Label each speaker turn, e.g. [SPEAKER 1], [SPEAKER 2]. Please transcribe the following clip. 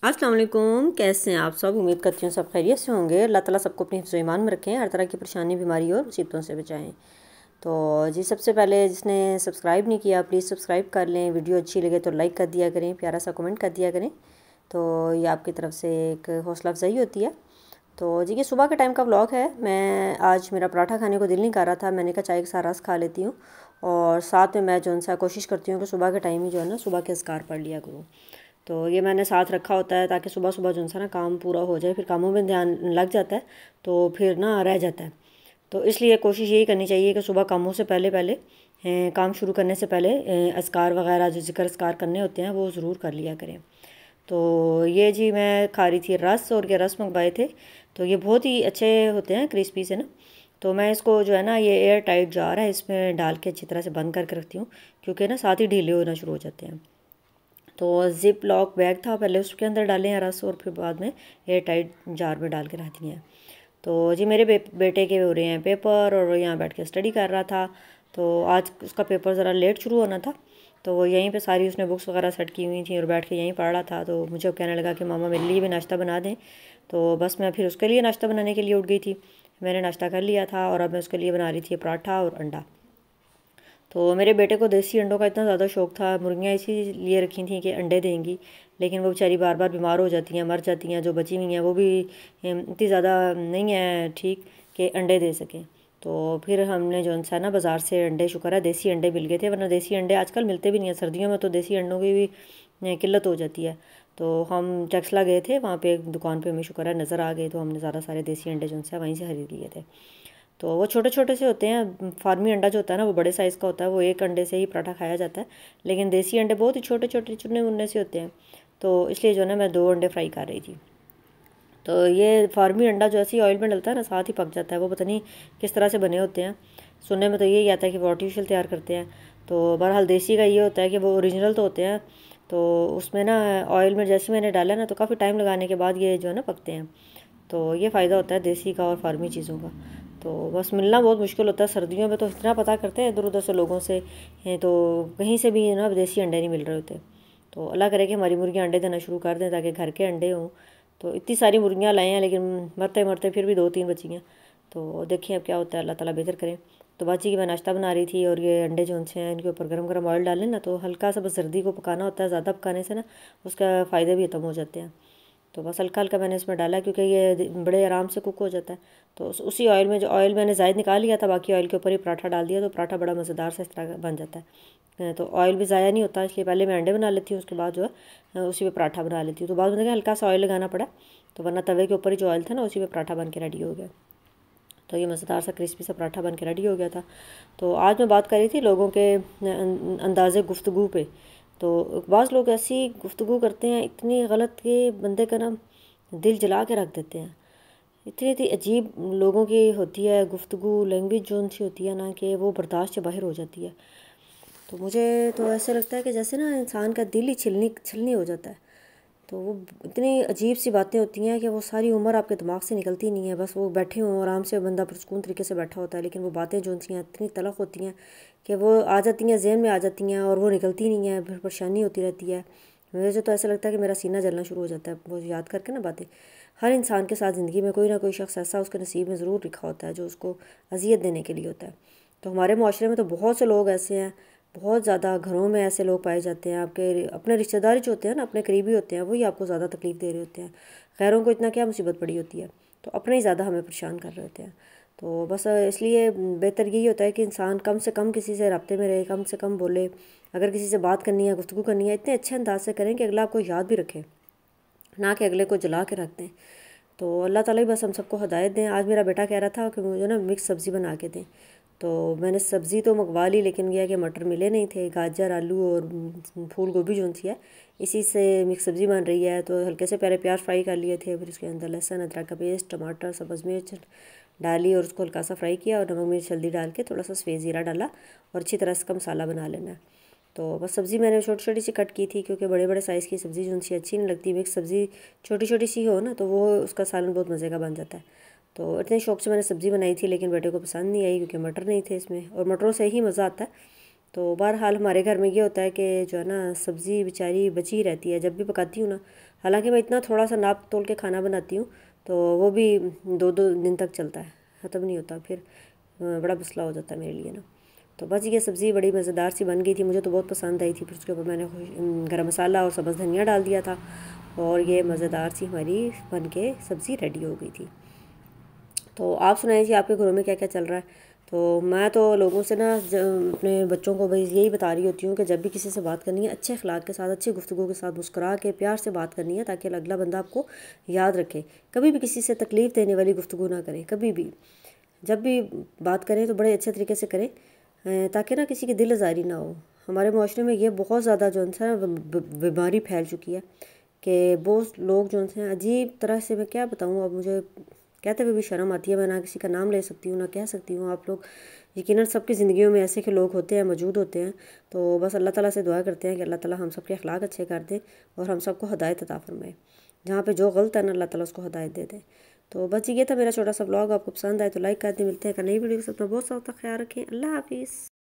[SPEAKER 1] अस्सलाम वालेकुम। कैसे हैं आप सब? उम्मीद करती हूँ सब खैरियत से होंगे। अल्लाह ताला सबको अपने हिफ्ज़ ईमान में रखें, हर तरह की परेशानी, बीमारी और मुसीबतों से बचाएं। तो जी, सबसे पहले जिसने सब्सक्राइब नहीं किया प्लीज़ सब्सक्राइब कर लें। वीडियो अच्छी लगे तो लाइक कर दिया करें, प्यारा सा कमेंट कर दिया करें, तो ये आपकी तरफ से एक हौसला अफजाई होती है। तो जी, ये सुबह के टाइम का व्लॉग है। मैं आज मेरा पराठा खाने को दिल नहीं कर रहा था, मैंने कहा चाय के साथ रस खा लेती हूँ, और साथ में मैं जो सा कोशिश करती हूँ कि सुबह के टाइम ही जो है ना सुबह के अज़कार पढ़ लिया करूँ। तो ये मैंने साथ रखा होता है ताकि सुबह सुबह जो सा ना काम पूरा हो जाए, फिर कामों में ध्यान लग जाता है तो फिर ना रह जाता है। तो इसलिए कोशिश यही करनी चाहिए कि सुबह कामों से पहले पहले काम शुरू करने से पहले अज़कार वगैरह जो ज़िक्र अज़कार करने होते हैं वो ज़रूर कर लिया करें। तो ये जी मैं खा रही थी रस, और ये रस मंगवाए थे, तो ये बहुत ही अच्छे होते हैं क्रिस्पी से ना। तो मैं इसको जो है ना ये एयर टाइट जार है इसमें डाल के अच्छी तरह से बंद करके रखती हूँ, क्योंकि ना साथ ही ढीले होना शुरू हो जाते हैं। तो ज़िप लॉक बैग था, पहले उसके अंदर डाले हैं रस, और फिर बाद में एयर टाइट जार में डाल के रख दिए हैं। तो जी मेरे बेटे के हो रहे हैं पेपर, और वो यहाँ बैठ के स्टडी कर रहा था। तो आज उसका पेपर ज़रा लेट शुरू होना था, तो वो यहीं पे सारी उसने बुक्स वगैरह सेट की हुई थी और बैठ के यहीं पढ़ रहा था। तो मुझे कहने लगा कि मामा मेरे लिए भी नाश्ता बना दें। तो बस मैं फिर उसके लिए नाश्ता बनाने के लिए उठ गई थी। मैंने नाश्ता कर लिया था और अब मैं उसके लिए बना रही थी पराठा और अंडा। तो मेरे बेटे को देसी अंडों का इतना ज़्यादा शौक़ था, मुर्गियाँ इसीलिए रखी थी कि अंडे देंगी, लेकिन वो बेचारी बार बार बीमार हो जाती हैं, मर जाती हैं। जो बची हुई हैं वो भी इतनी ज़्यादा नहीं है ठीक कि अंडे दे सकें। तो फिर हमने जो सा ना बाज़ार से अंडे, शुक्र है देसी अंडे मिल गए थे, वरना देसी अंडे आजकल मिलते भी नहीं हैं। सर्दियों में तो देसी अंडों की भी किल्लत हो जाती है। तो हम टेक्सला गए थे, वहाँ पे एक दुकान पे हमें शुक्र है नज़र आ गए, तो हमने ज़्यादा सारे देसी अंडे जो है वहीं से खरीद लिए थे। तो वो छोटे छोटे से होते हैं। फार्मी अंडा जो होता है ना वो बड़े साइज़ का होता है, वो एक अंडे से ही पराठा खाया जाता है, लेकिन देसी अंडे बहुत ही छोटे छोटे चुने मुन्ने से होते हैं। तो इसलिए जो है ना मैं 2 अंडे फ्राई कर रही थी। तो ये फार्मी अंडा जो ऐसे ही ऑयल में डलता है ना साथ ही पक जाता है, वो पता नहीं किस तरह से बने होते हैं। सुनने में तो यही आता है कि वो आर्टिफिशियल तैयार करते हैं। तो बहरहाल देसी का ये होता है कि वो ओरिजिनल तो होते हैं। तो उसमें ना ऑयल में जैसे मैंने डाला ना तो काफ़ी टाइम लगाने के बाद ये जो है ना पकते हैं। तो ये फ़ायदा होता है देसी का और फार्मी चीज़ों का। तो बस मिलना बहुत मुश्किल होता है सर्दियों में, तो इतना पता करते हैं इधर उधर से लोगों से हैं, तो कहीं से भी ना देसी अंडे नहीं मिल रहे होते। तो अल्लाह करे कि हमारी मुर्गियाँ अंडे देना शुरू कर दें ताकि घर के अंडे हों। तो इतनी सारी मुर्गियाँ लाए हैं, लेकिन मरते मरते फिर भी 2-3 बची हैं। तो देखिए अब क्या होता है, अल्लाह ताला बेहतर करे। तो बाजी की मैं नाश्ता बना रही थी, और ये अंडे जो हैं इनके ऊपर गरम गरम ऑयल डालें ना, तो हल्का सा बस सर्दी को पकाना होता है, ज़्यादा पकाने से ना उसका फ़ायदे भी ख़त्म हो जाते हैं। तो बस हल्का हल्का मैंने इसमें डाला, क्योंकि ये बड़े आराम से कुक हो जाता है। तो उसी ऑयल में, जो ऑयल मैंने ज़ायद निकाल लिया था, बाकी ऑयल के ऊपर ही पराठा डाल दिया, तो पराठा बड़ा मज़ेदार सा इस तरह बन जाता है। तो ऑयल भी ज़ाया नहीं होता, इसलिए पहले मैं अंडे बना लेती हूँ, उसके बाद जो है उसी पे पराठा बना लेती हूँ। तो बाद में हल्का सा ऑयल लगाना पड़ा, तो वरना तवे के ऊपर ही जो ऑयल था ना उसी पे पराठा बन के रेडी हो गया। तो ये मज़ेदार सा क्रिस्पी सा पराठा बन के रेडी हो गया था। तो आज मैं बात कर रही थी लोगों के अंदाज़े गुफ्तगू पे। तो बाज़ लोग ऐसी गुफ्तगू करते हैं इतनी गलत कि बंदे का ना दिल जला के रख देते हैं। इतनी इतनी अजीब लोगों की होती है गुफ्तगू, लैंग्वेज जो उनसी होती है ना कि वो बर्दाश्त से बाहर हो जाती है। तो मुझे तो ऐसे लगता है कि जैसे ना इंसान का दिल ही छिलनी छिलनी हो जाता है। तो वो इतनी अजीब सी बातें होती हैं कि वो सारी उम्र आपके दिमाग से निकलती नहीं है। बस वो बैठे हों आराम से, बंदा पुरसकून तरीके से बैठा होता है, लेकिन वो बातें जो उनसी इतनी तलख होती हैं कि वो आ जाती हैं, ज़हन में आ जाती हैं और वो निकलती नहीं है, फिर परेशानी होती रहती है। मुझे तो ऐसा लगता है कि मेरा सीना जलना शुरू हो जाता है वो याद करके ना बातें। हर इंसान के साथ ज़िंदगी में कोई ना कोई शख्स ऐसा उसके नसीब में ज़रूर लिखा होता है जो उसको अजियत देने के लिए होता है। तो हमारे माशरे में तो बहुत से लोग ऐसे हैं, बहुत ज़्यादा घरों में ऐसे लोग पाए जाते हैं। आपके अपने रिश्तेदार जो होते हैं ना, अपने करीबी होते हैं, वही आपको ज़्यादा तकलीफ़ दे रहे होते हैं। गैरों को इतना क्या मुसीबत पड़ी होती है, तो अपने ही ज़्यादा हमें परेशान कर रहे होते हैं। तो बस इसलिए बेहतर यही होता है कि इंसान कम से कम किसी से रब्ते में रहे, कम से कम बोले। अगर किसी से बात करनी है, गुफ्तगू करनी है, इतने अच्छे अंदाज से करें कि अगला आपको याद भी रखे, ना कि अगले को जला के रख दें। तो अल्लाह ताला ही बस हम सबको हिदायत दें। आज मेरा बेटा कह रहा था कि मुझे ना मिक्स सब्ज़ी बना के दें, तो मैंने सब्ज़ी तो मंगवा ली, लेकिन यह कि मटर मिले नहीं थे। गाजर, आलू और फूल गोभी जो सी है, इसी से मिक्स सब्ज़ी बन रही है। तो हल्के से पहले प्याज फ्राई कर लिए थे, फिर उसके अंदर लहसुन, अदरक का पेस्ट, टमाटर, सब्ज़ मिर्च डाली और उसको हल्का सा फ्राई किया, और नमक मिर्च हल्दी डाल के थोड़ा सा सफ़ेद ज़ीरा डाला, और अच्छी तरह से मसाला बना लेना है। तो बस सब्ज़ी मैंने छोटी छोटी सी कट की थी, क्योंकि बड़े बड़े साइज़ की सब्ज़ी जो सी अच्छी नहीं लगती। मिक्स सब्ज़ी छोटी छोटी सी हो ना, तो वो उसका सालन बहुत मज़े का बन जाता है। तो इतने शौक़ से मैंने सब्ज़ी बनाई थी, लेकिन बेटे को पसंद नहीं आई, क्योंकि मटर नहीं थे इसमें, और मटरों से ही मज़ा आता है। तो बहरहाल हमारे घर में ये होता है कि जो है ना सब्ज़ी बेचारी बची रहती है जब भी पकाती हूँ ना। हालांकि मैं इतना थोड़ा सा नाप तोल के खाना बनाती हूँ तो वो भी 2-2 दिन तक चलता है, ख़त्म नहीं होता। फिर बड़ा मसला हो जाता है मेरे लिए ना। तो बस ये सब्ज़ी बड़ी मज़ेदार सी बन गई थी, मुझे तो बहुत पसंद आई थी। फिर उसके ऊपर मैंने गरम मसाला और सब्ज़ धनिया डाल दिया था और ये मज़ेदार सी हमारी बन के सब्ज़ी रेडी हो गई थी। तो आप सुनाइए जी, आपके घरों में क्या क्या चल रहा है। तो मैं तो लोगों से ना अपने बच्चों को बस यही बता रही होती हूँ कि जब भी किसी से बात करनी है अच्छे अखलाक के साथ, अच्छी गुफ्तगू के साथ, मुस्कुरा के प्यार से बात करनी है, ताकि अगला बंदा आपको याद रखे। कभी भी किसी से तकलीफ़ देने वाली गुफ्तगू ना करें कभी भी। जब भी बात करें तो बड़े अच्छे तरीके से करें, ताकि ना किसी की दिल आज़ारी ना हो। हमारे माशरे में ये बहुत ज़्यादा जो है बीमारी फैल चुकी है कि बहुत लोग जो हैं अजीब तरह से, मैं क्या बताऊँ, अब मुझे कहते हुए भी शर्म आती है। मैं ना किसी का नाम ले सकती हूँ ना कह सकती हूँ। आप लोग यकीनन सबकी ज़िंदगियों में ऐसे के लोग होते हैं, मौजूद होते हैं। तो बस अल्लाह ताला से दुआ करते हैं कि अल्लाह ताला हम सब के अखलाक अच्छे कर दे और हम सबको हदायत अता फरमाए। जहाँ पे जो गलत है ना, अल्लाह ताला उसको हदायत दे दे। तो बस ये था मेरा छोटा सा व्लॉग। आपको पसंद आए तो लाइक कर दें। मिलते हैं एक नई वीडियो के साथ। बहुत सारा ख्याल रखें। अल्लाह हाफिज़।